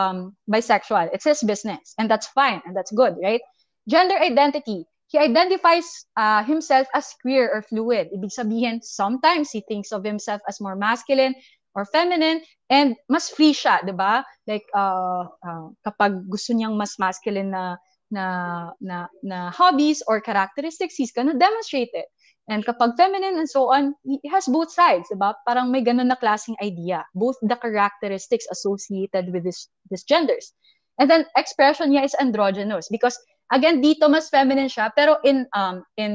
[SPEAKER 1] bisexual. It's his business. And that's fine. And that's good, right? Gender identity. He identifies himself as queer or fluid. Ibig sabihin, sometimes he thinks of himself as more masculine or feminine, and mas free siya, 'di ba? Like kapag gusto niyang mas masculine na hobbies or characteristics, he's gonna demonstrate it. And kapag feminine and so on, he has both sides, 'di ba? Parang may ganun na klaseng idea, both the characteristics associated with this genders. And then expression niya is androgynous because again dito mas feminine siya, pero in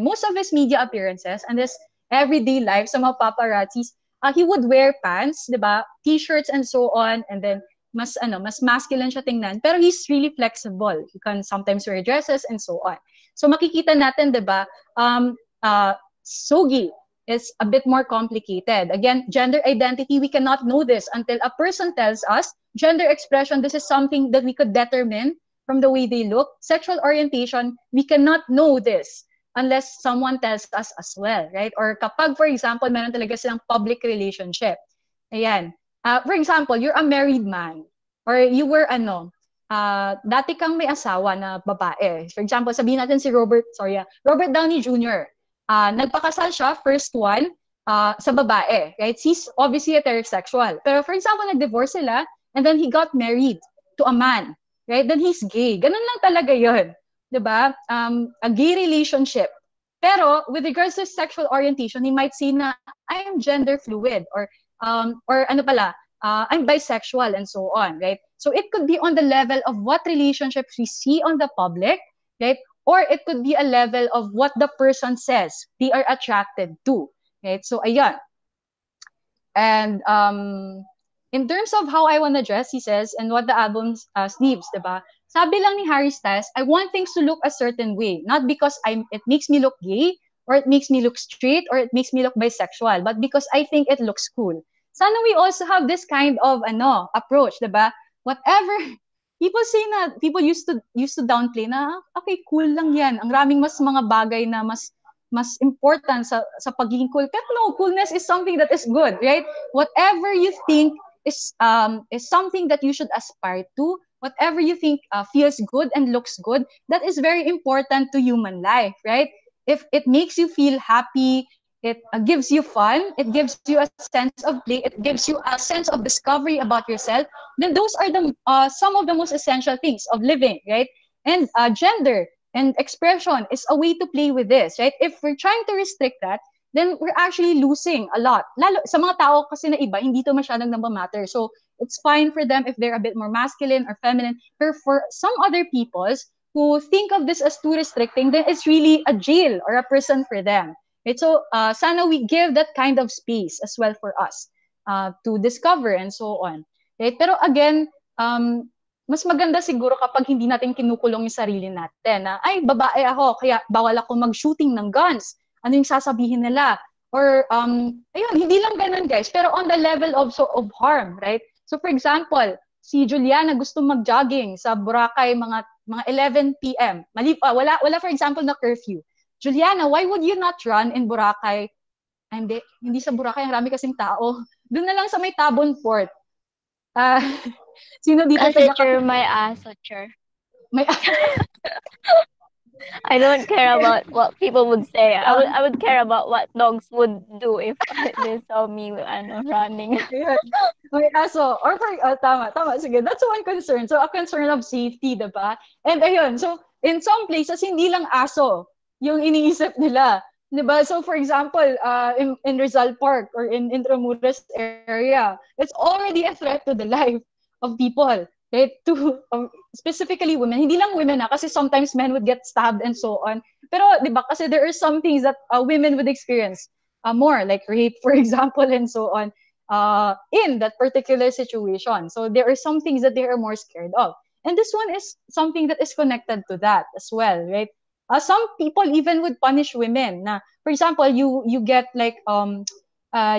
[SPEAKER 1] most of his media appearances and his everyday life sa mga paparazzis, he would wear pants, 'di ba? T-shirts and so on, and then mas masculine siya tingnan, pero he's really flexible. He can sometimes wear dresses and so on. So makikita natin, 'di ba? Sogi is a bit more complicated. Again, gender identity, we cannot know this until a person tells us. Gender expression, this is something that we could determine from the way they look. Sexual orientation, we cannot know this unless someone tells us as well, right? Or kapag, for example, meron talaga silang public relationship. Ayan. For example, you're a married man or you were dati kang may asawa na babae. For example, sabihin natin si Robert Downey Jr. Nagpakasal siya, first one, sa babae, right? He's obviously heterosexual. Pero for example, nag-divorce sila and then he got married to a man, right? Then he's gay. Ganun lang talaga yun. 'Di ba? A gay relationship. Pero with regards to sexual orientation, he might say na I'm gender fluid or I'm bisexual and so on, right? So it could be on the level of what relationships we see on the public, right? Or it could be a level of what the person says they are attracted to, right? So ayan. And in terms of how I want to dress, he says, and what the album's sleeves, 'di ba? Sabi lang ni Harry Styles, I want things to look a certain way, not because it makes me look gay or it makes me look straight or it makes me look bisexual, but because I think it looks cool. Sana we also have this kind of approach, 'di ba? Whatever people say na people used to downplay na okay, cool lang 'yan. Ang raming mas mga bagay na mas important sa pagiging cool. Pero no, coolness is something that is good, right? Whatever you think is something that you should aspire to, whatever you think feels good and looks good, that is very important to human life, right? If it makes you feel happy, it gives you fun, it gives you a sense of play, it gives you a sense of discovery about yourself, then those are the some of the most essential things of living, right? And gender and expression is a way to play with this, right? If we're trying to restrict that, then we're actually losing a lot. Lalo sa mga tao kasi na iba, hindi to masyadong nagmamatter. So it's fine for them if they're a bit more masculine or feminine. But for some other peoples who think of this as too restricting, then it's really a jail or a prison for them. Right? So sana we give that kind of space as well for us to discover and so on. Right? Pero again, mas maganda siguro kapag hindi natin kinukulong yung sarili natin na, ay, babae ako, kaya bawal ako mag-shooting ng guns. Ano yung sasabihin nila? Or, ayun, hindi lang ganun, guys. Pero on the level of harm, right? So, for example, si Juliana gusto mag-jogging sa Boracay mga 11 p.m. Wala, for example, na curfew. Juliana, why would you not run in Boracay? Hindi sa Boracay, ang rami kasing tao. Doon na lang sa may Tabon Fort. Sino dito
[SPEAKER 4] Teacher, may aso, teacher.
[SPEAKER 1] May
[SPEAKER 4] I don't care about what people would say. I would care about what dogs would do if they saw me running.
[SPEAKER 1] May aso. Or tama. Sige, that's one concern. So, a concern of safety, diba? And ayun, so, in some places, hindi lang aso yung iniisip nila. Diba? So, for example, in Rizal Park or in Intramuros area, it's already a threat to the life of people. Right? To specifically women. Hindi lang women kasi sometimes men would get stabbed and so on. Pero, diba, kasi there are some things that women would experience more, like rape, for example, and so on, in that particular situation. So, there are some things that they are more scared of. And this one is something that is connected to that as well, right? Some people even would punish women. Na, for example, you get like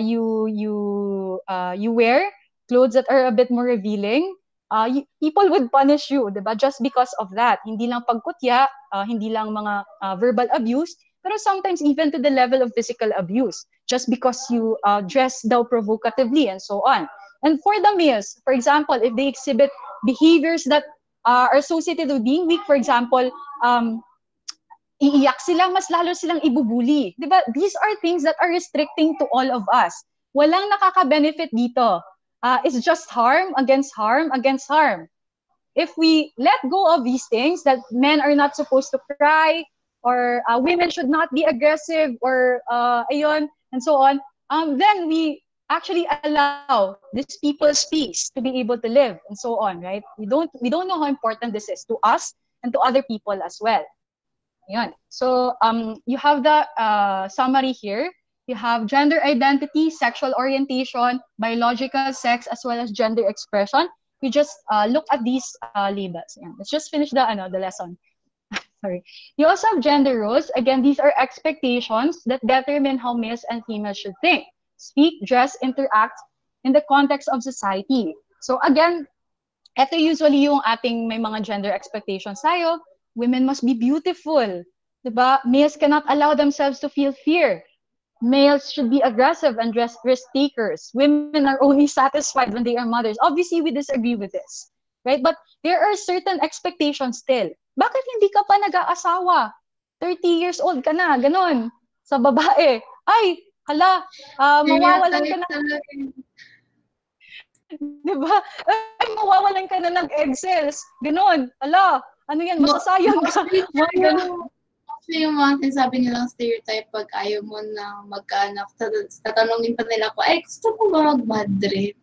[SPEAKER 1] you wear clothes that are a bit more revealing. People would punish you, diba? Just because of that. Hindi lang pagkutya, hindi lang mga verbal abuse, pero sometimes even to the level of physical abuse, just because you dress daw provocatively and so on. And for the males, for example, if they exhibit behaviors that are associated with being weak, for example, iiyak sila, mas lalo silang ibubuli. Diba? These are things that are restricting to all of us. Walang nakaka-benefit dito. It's just harm against harm against harm. If we let go of these things, that men are not supposed to cry, or women should not be aggressive, or ayun, and so on, then we actually allow these people's peace to be able to live, and so on, right? We don't know how important this is to us and to other people as well. Ayun. So you have the summary here. You have gender identity, sexual orientation, biological sex, as well as gender expression. We just look at these labels. Yeah. Let's just finish the lesson. Sorry. You also have gender roles. Again, these are expectations that determine how males and females should think, speak, dress, interact in the context of society. So again, ito usually yung ating may mga gender expectations tayo. Women must be beautiful. Diba? Males cannot allow themselves to feel fear. Males should be aggressive and risk takers. Women are only satisfied when they are mothers. Obviously, we disagree with this, right? But there are certain expectations still. Bakit hindi ka pa nag-aasawa? 30 years old ka na, ganun. Sa babae. Ay, hala, mawawalan ka na. Diba? Ay, mawawalan ka na ng egg cells. Ganun. Hala, ano yan, masasayang ka.
[SPEAKER 2] Ganun. Actually, yung mga sinasabi nilang stereotype pag ayaw mo na magkaanak, tatanungin pa nila ko, ay, gusto mo ba mag-madre?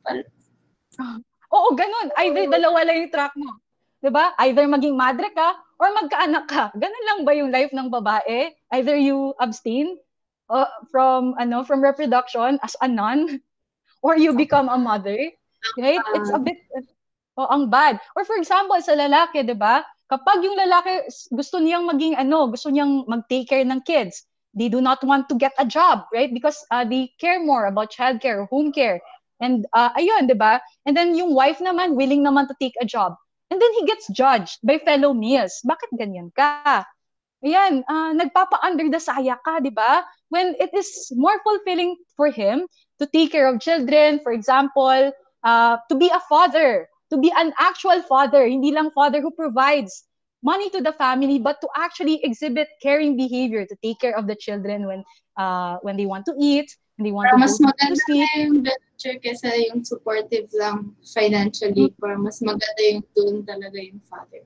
[SPEAKER 1] Oo, ganun. Either dalawa lang yung track mo. Diba? Either maging madre ka or magkaanak ka. Ganun lang ba yung life ng babae? Either you abstain from reproduction as a nun, or you become a mother. Right? It's a bit, ang bad. Or for example, sa lalaki, diba? Kapag yung lalaki gusto niyang mag-take care ng kids, they do not want to get a job, right? Because they care more about childcare, home care. And ayun, diba? And then yung wife naman, willing naman to take a job. And then he gets judged by fellow males. Bakit ganyan ka? Ayan, nagpapa-under the saya ka, diba? When it is more fulfilling for him to take care of children, for example, to be a father, to be an actual father, hindi lang father who provides money to the family, but to actually exhibit caring behavior, to take care of the children when they want to eat, when they want
[SPEAKER 2] Para
[SPEAKER 1] to
[SPEAKER 2] mas
[SPEAKER 1] go to
[SPEAKER 2] maganda
[SPEAKER 1] sleep.
[SPEAKER 2] na yung venture kesa yung supportive lang financially. Para mas maganda yung doon talaga yung father.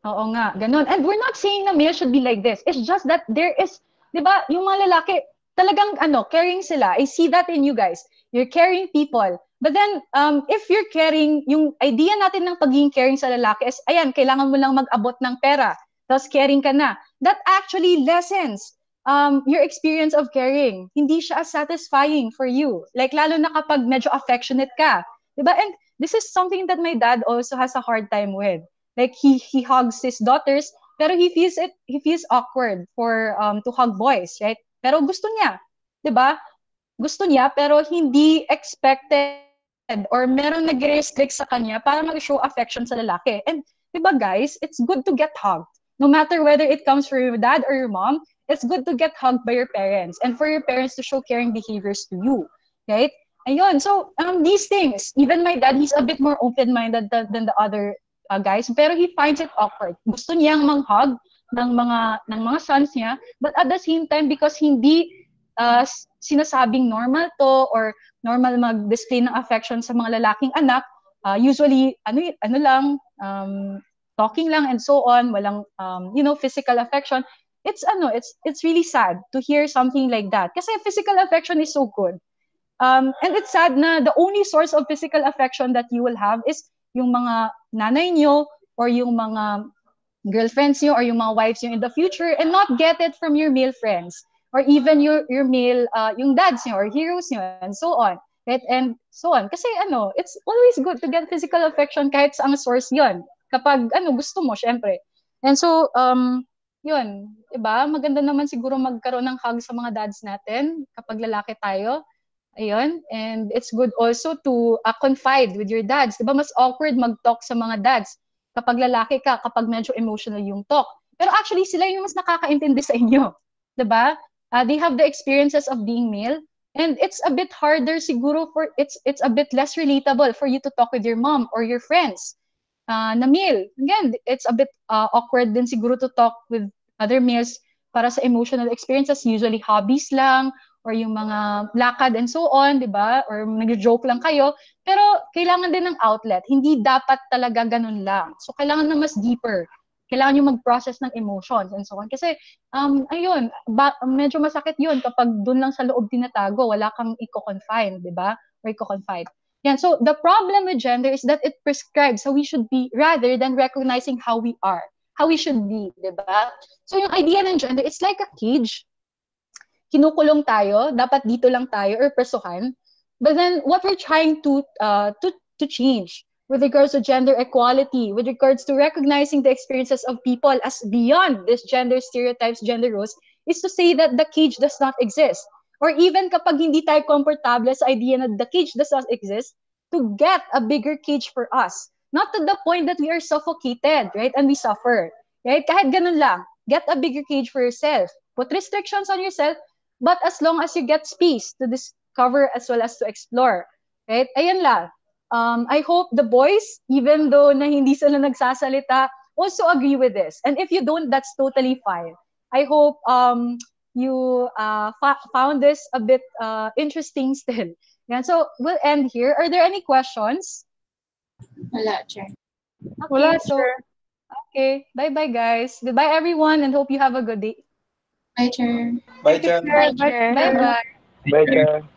[SPEAKER 1] Oo nga, ganun. And we're not saying na male should be like this. It's just that there is, di ba, yung mga lalaki, talagang caring sila. I see that in you guys. You're caring people. But then, if you're caring, yung idea natin ng pagiging caring sa lalaki is, ayan, kailangan mo lang mag-abot ng pera, tapos caring ka na. That actually lessens your experience of caring. Hindi siya as satisfying for you. Like, lalo na kapag medyo affectionate ka. Diba? And this is something that my dad also has a hard time with. Like, he hugs his daughters, pero he feels awkward for to hug boys, right? Pero gusto niya. Diba? Gusto niya, pero hindi expected or merong nag-restrict sa kanya para mag-show affection sa lalaki. And, diba guys, it's good to get hugged. No matter whether it comes from your dad or your mom, it's good to get hugged by your parents and for your parents to show caring behaviors to you. Right? Ayun. So, these things, even my dad, he's a bit more open-minded than the other guys, pero he finds it awkward. Gusto niyang mang-hug ng mga sons niya, but at the same time, because hindi sinasabing normal to or normal mag-display ng affection sa mga lalaking anak, usually ano lang, talking lang and so on, walang physical affection. It's really sad to hear something like that kasi physical affection is so good. And it's sad na the only source of physical affection that you will have is yung mga nanay nyo or yung mga girlfriends nyo or yung mga wives nyo in the future, and not get it from your male friends or even your male, yung dads nyo or heroes nyo and so on. Right? And so on. Kasi it's always good to get physical affection kahit sa ang source yon. Kapag gusto mo, syempre. And so, yun, diba? Maganda naman siguro magkaroon ng hug sa mga dads natin kapag lalaki tayo. Ayun. And it's good also to confide with your dads. Diba mas awkward mag-talk sa mga dads kapag lalaki ka, kapag medyo emotional yung talk. Pero actually, sila yung mas nakakaintindi sa inyo. Diba? They have the experiences of being male. And it's a bit harder siguro it's a bit less relatable for you to talk with your mom or your friends na male. Again, it's a bit awkward din siguro to talk with other males para sa emotional experiences. Usually hobbies lang or yung mga lakad and so on, di ba? Or nag-joke lang kayo. Pero kailangan din ng outlet. Hindi dapat talaga ganun lang. So kailangan na mas deeper. Kailangan yung mag-process ng emotions and so on. Kasi, ayun, medyo masakit yun kapag dun lang sa loob tinatago, wala kang i-confine, di ba? Or i-confide. Yan. So the problem with gender is that it prescribes how we should be rather than recognizing how we are, how we should be, di ba? So yung idea ng gender, it's like a cage. Kinukulong tayo, dapat dito lang tayo or presuhan. But then what we're trying to change with regards to gender equality, with regards to recognizing the experiences of people as beyond this gender stereotypes, gender roles, is to say that the cage does not exist. Or even kapag hindi tayo komportable sa idea na the cage does not exist, to get a bigger cage for us. Not to the point that we are suffocated, right? And we suffer, right? Kahit ganun lang, get a bigger cage for yourself. Put restrictions on yourself, but as long as you get space to discover as well as to explore. Right? Ayan lang. I hope the boys, even though na hindi sila nagsasalita, also agree with this. And if you don't, that's totally fine. I hope you found this a bit interesting still. Yeah, so we'll end here. Are there any questions?
[SPEAKER 2] Wala, Chair.
[SPEAKER 1] Okay,
[SPEAKER 3] Wala,
[SPEAKER 1] so,
[SPEAKER 3] Chair.
[SPEAKER 1] okay. Bye-bye, guys. Goodbye, everyone, and hope you have a good day.
[SPEAKER 2] Bye, Chair.
[SPEAKER 5] Bye, Chan.
[SPEAKER 4] Bye, Chair.
[SPEAKER 1] Bye-bye.
[SPEAKER 5] Bye, Chan.